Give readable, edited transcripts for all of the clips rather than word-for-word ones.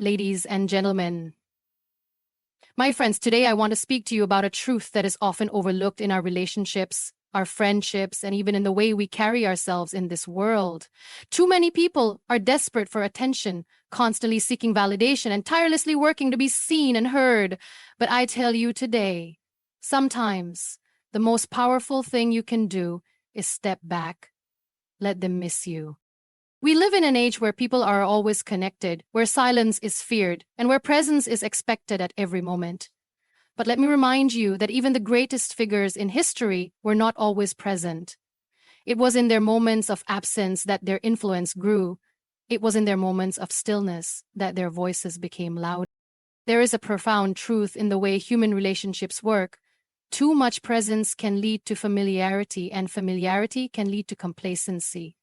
Ladies and gentlemen, my friends, today I want to speak to you about a truth that is often overlooked in our relationships, our friendships, and even in the way we carry ourselves in this world. Too many people are desperate for attention, constantly seeking validation, and tirelessly working to be seen and heard. But I tell you today, sometimes the most powerful thing you can do is step back. Let them miss you. We live in an age where people are always connected, where silence is feared, and where presence is expected at every moment. But let me remind you that even the greatest figures in history were not always present. It was in their moments of absence that their influence grew. It was in their moments of stillness that their voices became loud. There is a profound truth in the way human relationships work. Too much presence can lead to familiarity, and familiarity can lead to complacency.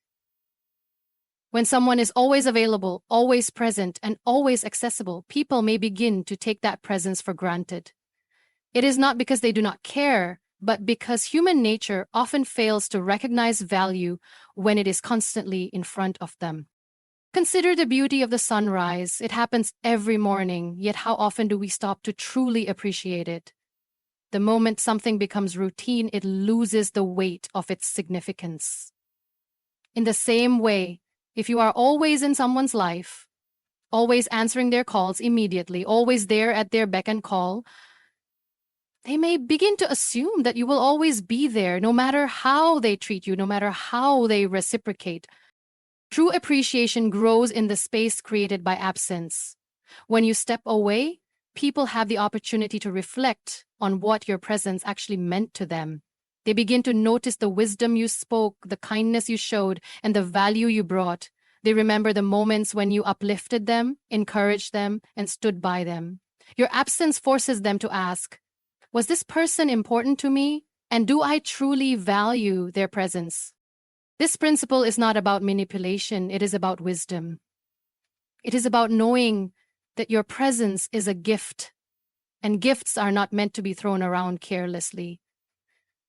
When someone is always available, always present, and always accessible, people may begin to take that presence for granted. It is not because they do not care, but because human nature often fails to recognize value when it is constantly in front of them. Consider the beauty of the sunrise. It happens every morning, yet how often do we stop to truly appreciate it? The moment something becomes routine, it loses the weight of its significance. In the same way, if you are always in someone's life, always answering their calls immediately, always there at their beck and call, they may begin to assume that you will always be there, no matter how they treat you, no matter how they reciprocate. True appreciation grows in the space created by absence. When you step away, people have the opportunity to reflect on what your presence actually meant to them. They begin to notice the wisdom you spoke, the kindness you showed, and the value you brought. They remember the moments when you uplifted them, encouraged them, and stood by them. Your absence forces them to ask, was this person important to me? And do I truly value their presence? This principle is not about manipulation, it is about wisdom. It is about knowing that your presence is a gift, and gifts are not meant to be thrown around carelessly.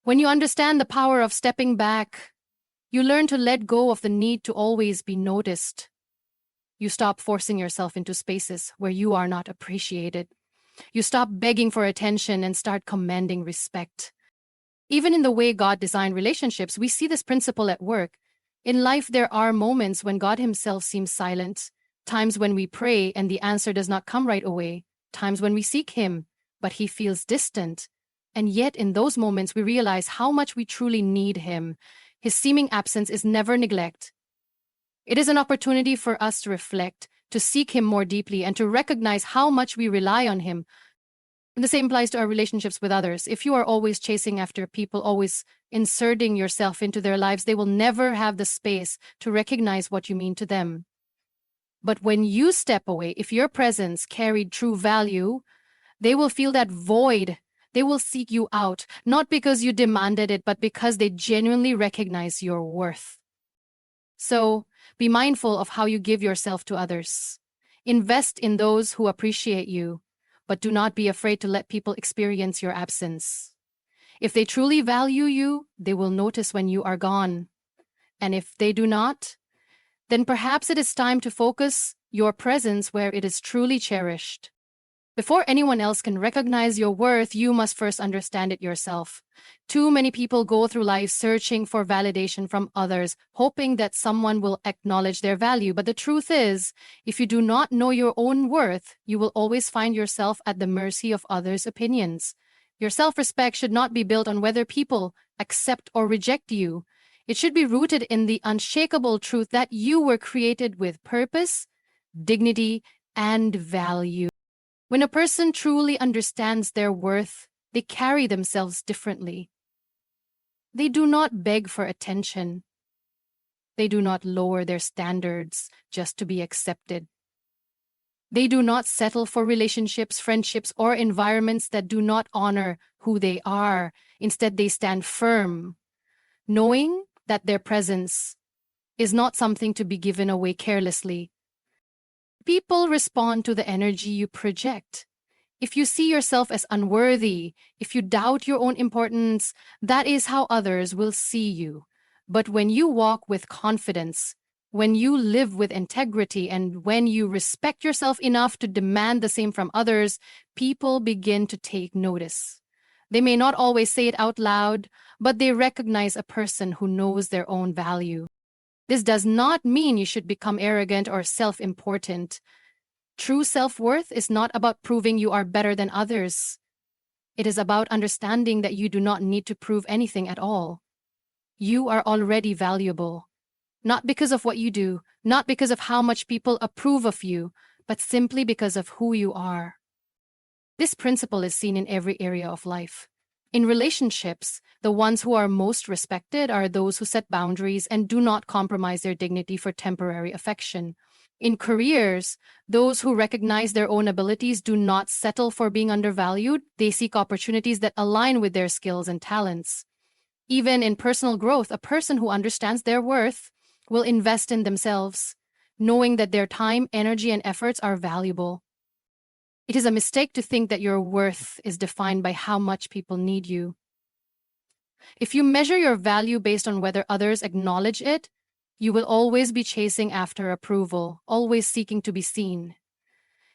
When you understand the power of stepping back, you learn to let go of the need to always be noticed. You stop forcing yourself into spaces where you are not appreciated. You stop begging for attention and start commanding respect. Even in the way God designed relationships, we see this principle at work. In life, there are moments when God Himself seems silent, times when we pray and the answer does not come right away, times when we seek Him, but He feels distant. And yet, in those moments, we realize how much we truly need Him. His seeming absence is never neglect. It is an opportunity for us to reflect, to seek Him more deeply, and to recognize how much we rely on Him. And the same applies to our relationships with others. If you are always chasing after people, always inserting yourself into their lives, they will never have the space to recognize what you mean to them. But when you step away, if your presence carried true value, they will feel that void. They will seek you out, not because you demanded it, but because they genuinely recognize your worth. So, be mindful of how you give yourself to others. Invest in those who appreciate you, but do not be afraid to let people experience your absence. If they truly value you, they will notice when you are gone. And if they do not, then perhaps it is time to focus your presence where it is truly cherished. Before anyone else can recognize your worth, you must first understand it yourself. Too many people go through life searching for validation from others, hoping that someone will acknowledge their value. But the truth is, if you do not know your own worth, you will always find yourself at the mercy of others' opinions. Your self-respect should not be built on whether people accept or reject you. It should be rooted in the unshakable truth that you were created with purpose, dignity, and value. When a person truly understands their worth, they carry themselves differently. They do not beg for attention. They do not lower their standards just to be accepted. They do not settle for relationships, friendships, or environments that do not honor who they are. Instead, they stand firm, knowing that their presence is not something to be given away carelessly. People respond to the energy you project. If you see yourself as unworthy, if you doubt your own importance, that is how others will see you. But when you walk with confidence, When you live with integrity and when you respect yourself enough to demand the same from others, people begin to take notice. They may not always say it out loud, but they recognize a person who knows their own value. This does not mean you should become arrogant or self-important. True self-worth is not about proving you are better than others. It is about understanding that you do not need to prove anything at all. You are already valuable. Not because of what you do, not because of how much people approve of you, but simply because of who you are. This principle is seen in every area of life. In relationships, the ones who are most respected are those who set boundaries and do not compromise their dignity for temporary affection. In careers, those who recognize their own abilities do not settle for being undervalued. They seek opportunities that align with their skills and talents. Even in personal growth, a person who understands their worth will invest in themselves, knowing that their time, energy, and efforts are valuable. It is a mistake to think that your worth is defined by how much people need you. If you measure your value based on whether others acknowledge it, you will always be chasing after approval, always seeking to be seen.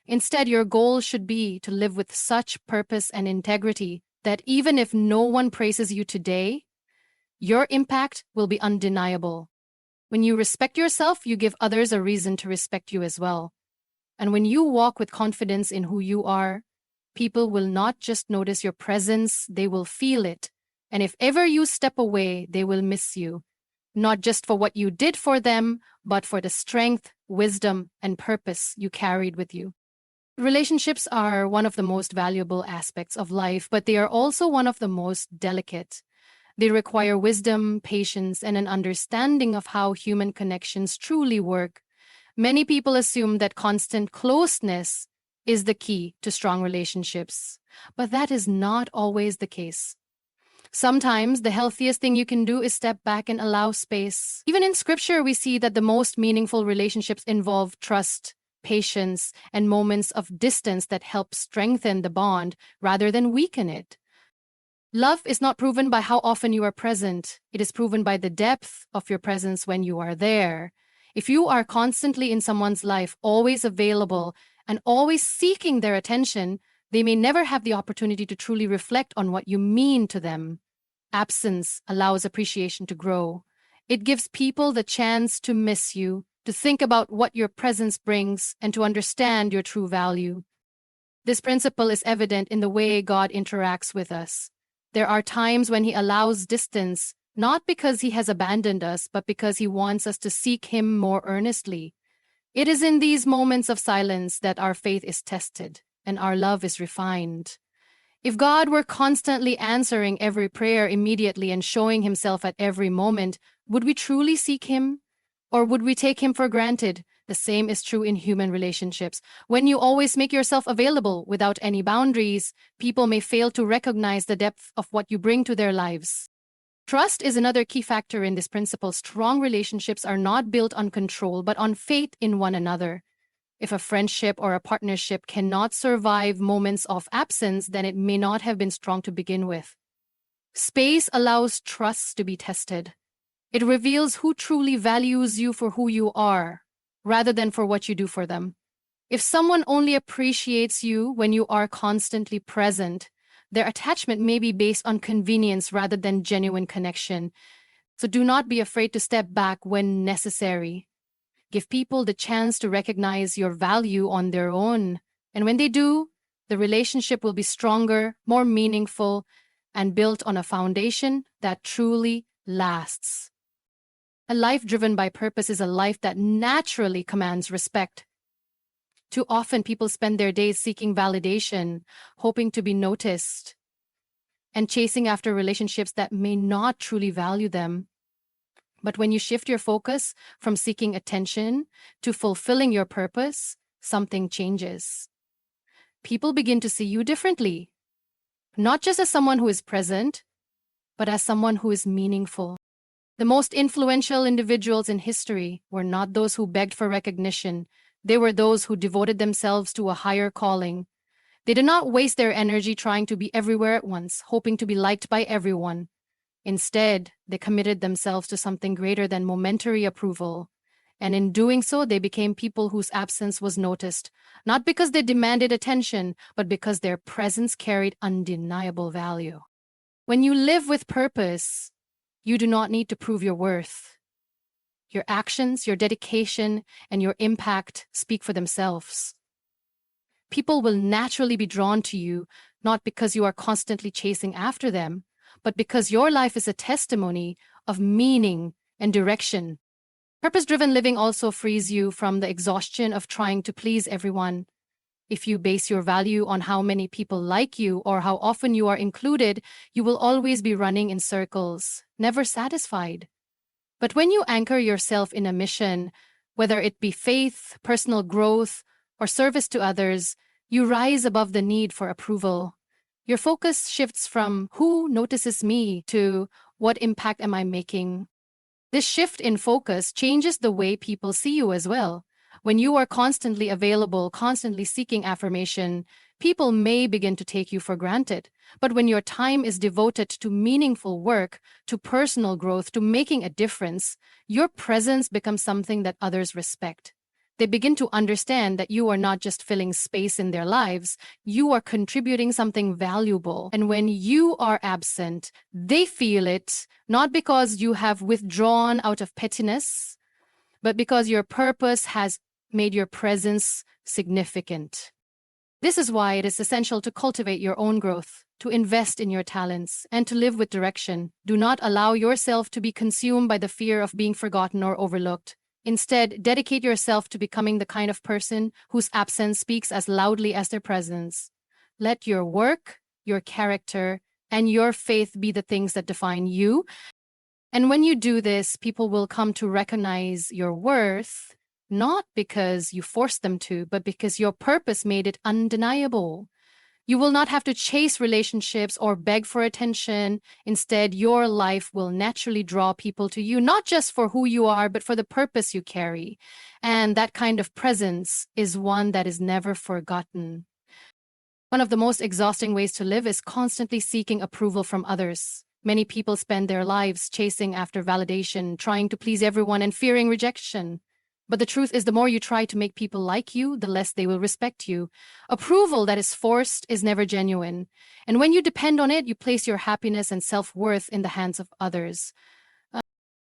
Instead, your goal should be to live with such purpose and integrity that even if no one praises you today, your impact will be undeniable. When you respect yourself, you give others a reason to respect you as well. And when you walk with confidence in who you are, people will not just notice your presence, they will feel it. And if ever you step away, they will miss you. Not just for what you did for them, but for the strength, wisdom, and purpose you carried with you. Relationships are one of the most valuable aspects of life, but they are also one of the most delicate. They require wisdom, patience, and an understanding of how human connections truly work. Many people assume that constant closeness is the key to strong relationships, but that is not always the case. Sometimes the healthiest thing you can do is step back and allow space. Even in scripture, we see that the most meaningful relationships involve trust, patience, and moments of distance that help strengthen the bond rather than weaken it. Love is not proven by how often you are present. It is proven by the depth of your presence when you are there. If you are constantly in someone's life, always available, and always seeking their attention, they may never have the opportunity to truly reflect on what you mean to them. Absence allows appreciation to grow. It gives people the chance to miss you, to think about what your presence brings, and to understand your true value. This principle is evident in the way God interacts with us. There are times when He allows distance, not because He has abandoned us, but because He wants us to seek Him more earnestly. It is in these moments of silence that our faith is tested and our love is refined. If God were constantly answering every prayer immediately and showing Himself at every moment, would we truly seek Him? Or would we take Him for granted? The same is true in human relationships. When you always make yourself available without any boundaries, people may fail to recognize the depth of what you bring to their lives. Trust is another key factor in this principle. Strong relationships are not built on control, but on faith in one another. If a friendship or a partnership cannot survive moments of absence, then it may not have been strong to begin with. Space allows trust to be tested. It reveals who truly values you for who you are, rather than for what you do for them. If someone only appreciates you when you are constantly present, their attachment may be based on convenience rather than genuine connection. So do not be afraid to step back when necessary. Give people the chance to recognize your value on their own. And when they do, the relationship will be stronger, more meaningful, and built on a foundation that truly lasts. A life driven by purpose is a life that naturally commands respect. Too often, people spend their days seeking validation, hoping to be noticed, and chasing after relationships that may not truly value them. But when you shift your focus from seeking attention to fulfilling your purpose, something changes. People begin to see you differently, not just as someone who is present, but as someone who is meaningful. The most influential individuals in history were not those who begged for recognition. They were those who devoted themselves to a higher calling. They did not waste their energy trying to be everywhere at once, hoping to be liked by everyone. Instead, they committed themselves to something greater than momentary approval. And in doing so, they became people whose absence was noticed, not because they demanded attention, but because their presence carried undeniable value. When you live with purpose, you do not need to prove your worth. Your actions, your dedication, and your impact speak for themselves. People will naturally be drawn to you, not because you are constantly chasing after them, but because your life is a testimony of meaning and direction. Purpose-driven living also frees you from the exhaustion of trying to please everyone. If you base your value on how many people like you or how often you are included, you will always be running in circles, never satisfied. But when you anchor yourself in a mission, whether it be faith, personal growth, or service to others, you rise above the need for approval. Your focus shifts from who notices me to what impact am I making. This shift in focus changes the way people see you as well. When you are constantly available, constantly seeking affirmation, people may begin to take you for granted. But when your time is devoted to meaningful work, to personal growth, to making a difference, your presence becomes something that others respect. They begin to understand that you are not just filling space in their lives, you are contributing something valuable. And when you are absent, they feel it, not because you have withdrawn out of pettiness, but because your purpose has made your presence significant. This is why it is essential to cultivate your own growth, to invest in your talents, and to live with direction. Do not allow yourself to be consumed by the fear of being forgotten or overlooked. Instead, dedicate yourself to becoming the kind of person whose absence speaks as loudly as their presence. Let your work, your character, and your faith be the things that define you. And when you do this, people will come to recognize your worth, not because you forced them to, but because your purpose made it undeniable. You will not have to chase relationships or beg for attention. Instead, your life will naturally draw people to you, not just for who you are, but for the purpose you carry. And that kind of presence is one that is never forgotten. One of the most exhausting ways to live is constantly seeking approval from others. Many people spend their lives chasing after validation, trying to please everyone and fearing rejection. But the truth is, the more you try to make people like you, the less they will respect you. Approval that is forced is never genuine. And when you depend on it, you place your happiness and self-worth in the hands of others.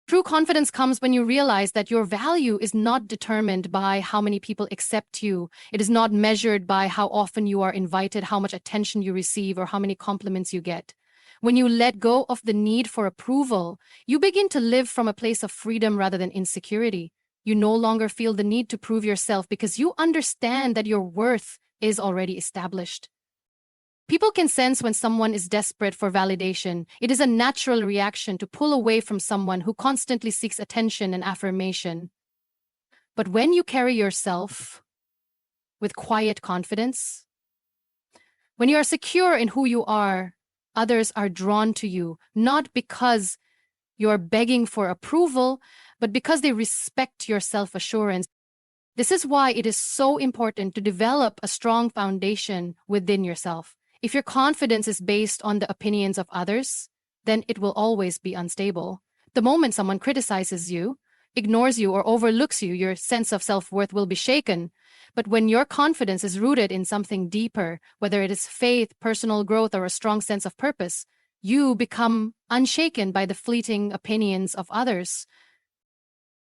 True confidence comes when you realize that your value is not determined by how many people accept you. It is not measured by how often you are invited, how much attention you receive, or how many compliments you get. When you let go of the need for approval, you begin to live from a place of freedom rather than insecurity. You no longer feel the need to prove yourself because you understand that your worth is already established. People can sense when someone is desperate for validation. It is a natural reaction to pull away from someone who constantly seeks attention and affirmation. But when you carry yourself with quiet confidence, when you are secure in who you are, others are drawn to you, not because you're begging for approval, but because they respect your self-assurance. This is why it is so important to develop a strong foundation within yourself. If your confidence is based on the opinions of others, then it will always be unstable. The moment someone criticizes you, ignores you, or overlooks you, your sense of self-worth will be shaken. But when your confidence is rooted in something deeper, whether it is faith, personal growth, or a strong sense of purpose, you become unshaken by the fleeting opinions of others.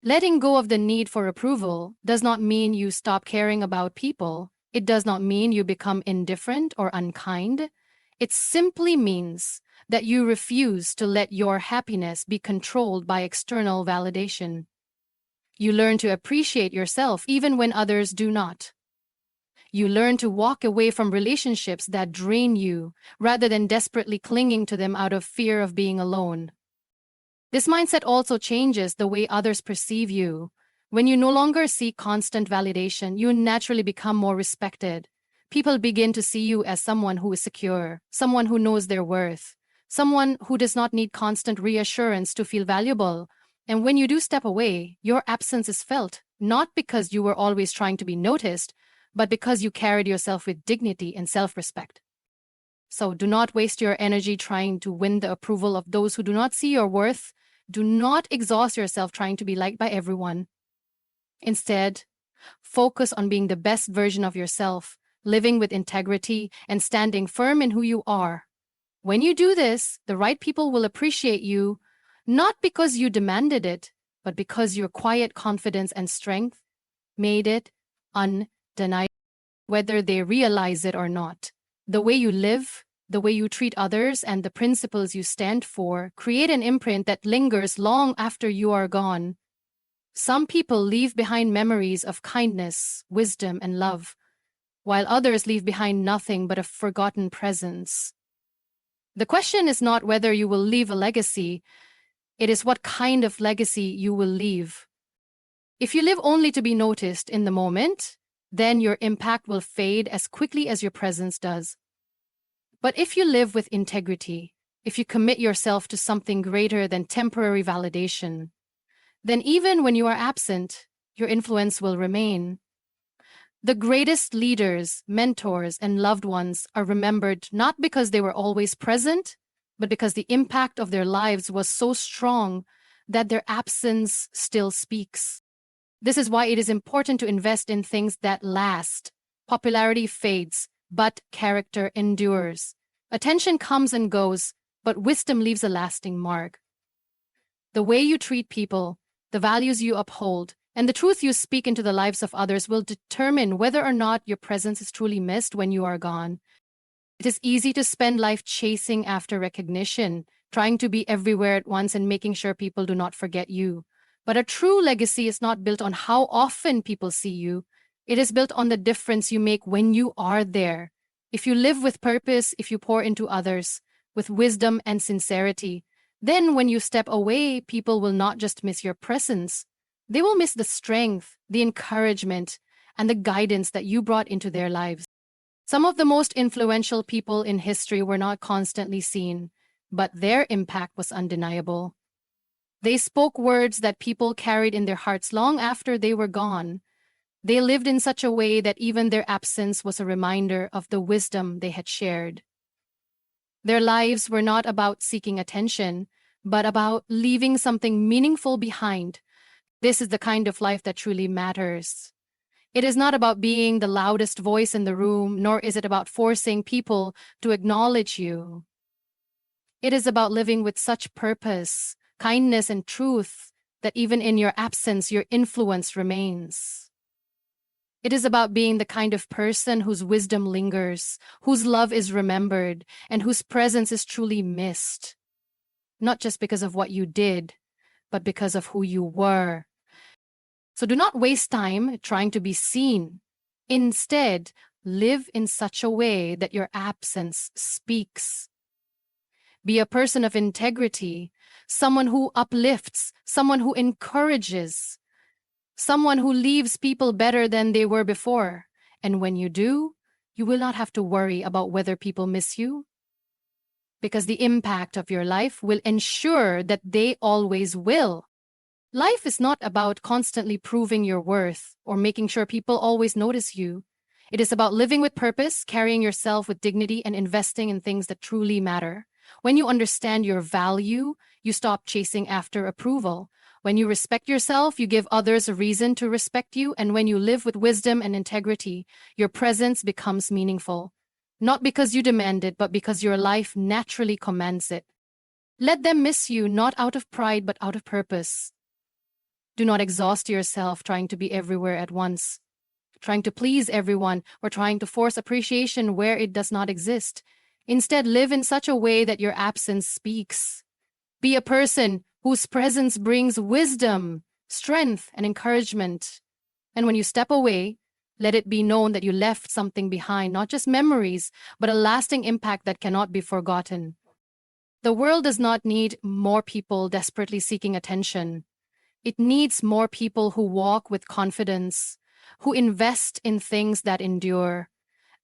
Letting go of the need for approval does not mean you stop caring about people. It does not mean you become indifferent or unkind. It simply means that you refuse to let your happiness be controlled by external validation. You learn to appreciate yourself even when others do not. You learn to walk away from relationships that drain you rather than desperately clinging to them out of fear of being alone. This mindset also changes the way others perceive you. When you no longer seek constant validation, you naturally become more respected. People begin to see you as someone who is secure, someone who knows their worth, someone who does not need constant reassurance to feel valuable. And when you do step away, your absence is felt, not because you were always trying to be noticed, but because you carried yourself with dignity and self-respect. So do not waste your energy trying to win the approval of those who do not see your worth. Do not exhaust yourself trying to be liked by everyone. Instead, focus on being the best version of yourself, living with integrity, and standing firm in who you are. When you do this, the right people will appreciate you, not because you demanded it, but because your quiet confidence and strength made it undeniable, whether they realize it or not. The way you live, the way you treat others, and the principles you stand for create an imprint that lingers long after you are gone. Some people leave behind memories of kindness, wisdom, and love, while others leave behind nothing but a forgotten presence. The question is not whether you will leave a legacy, it is what kind of legacy you will leave. If you live only to be noticed in the moment, then your impact will fade as quickly as your presence does. But if you live with integrity, if you commit yourself to something greater than temporary validation, then even when you are absent, your influence will remain. The greatest leaders, mentors, and loved ones are remembered not because they were always present, but because the impact of their lives was so strong that their absence still speaks. This is why it is important to invest in things that last. Popularity fades, but character endures. Attention comes and goes, but wisdom leaves a lasting mark. The way you treat people, the values you uphold, and the truth you speak into the lives of others will determine whether or not your presence is truly missed when you are gone. It is easy to spend life chasing after recognition, trying to be everywhere at once and making sure people do not forget you. But a true legacy is not built on how often people see you. It is built on the difference you make when you are there. If you live with purpose, if you pour into others, with wisdom and sincerity, then when you step away, people will not just miss your presence. They will miss the strength, the encouragement, and the guidance that you brought into their lives. Some of the most influential people in history were not constantly seen, but their impact was undeniable. They spoke words that people carried in their hearts long after they were gone. They lived in such a way that even their absence was a reminder of the wisdom they had shared. Their lives were not about seeking attention, but about leaving something meaningful behind. This is the kind of life that truly matters. It is not about being the loudest voice in the room, nor is it about forcing people to acknowledge you. It is about living with such purpose, kindness, and truth that even in your absence, your influence remains. It is about being the kind of person whose wisdom lingers, whose love is remembered, and whose presence is truly missed. Not just because of what you did, but because of who you were. So do not waste time trying to be seen. Instead, live in such a way that your absence speaks. Be a person of integrity, someone who uplifts, someone who encourages, someone who leaves people better than they were before. And when you do, you will not have to worry about whether people miss you, because the impact of your life will ensure that they always will. Life is not about constantly proving your worth or making sure people always notice you. It is about living with purpose, carrying yourself with dignity, and investing in things that truly matter. When you understand your value, you stop chasing after approval. When you respect yourself, you give others a reason to respect you. And when you live with wisdom and integrity, your presence becomes meaningful. Not because you demand it, but because your life naturally commands it. Let them miss you, not out of pride, but out of purpose. Do not exhaust yourself trying to be everywhere at once, trying to please everyone, or trying to force appreciation where it does not exist. Instead, live in such a way that your absence speaks. Be a person whose presence brings wisdom, strength, and encouragement. And when you step away, let it be known that you left something behind, not just memories, but a lasting impact that cannot be forgotten. The world does not need more people desperately seeking attention. It needs more people who walk with confidence, who invest in things that endure,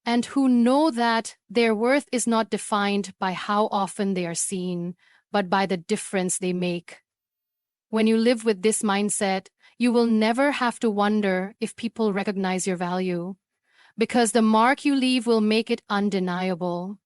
and who know that their worth is not defined by how often they are seen, but by the difference they make. When you live with this mindset, you will never have to wonder if people recognize your value, because the mark you leave will make it undeniable.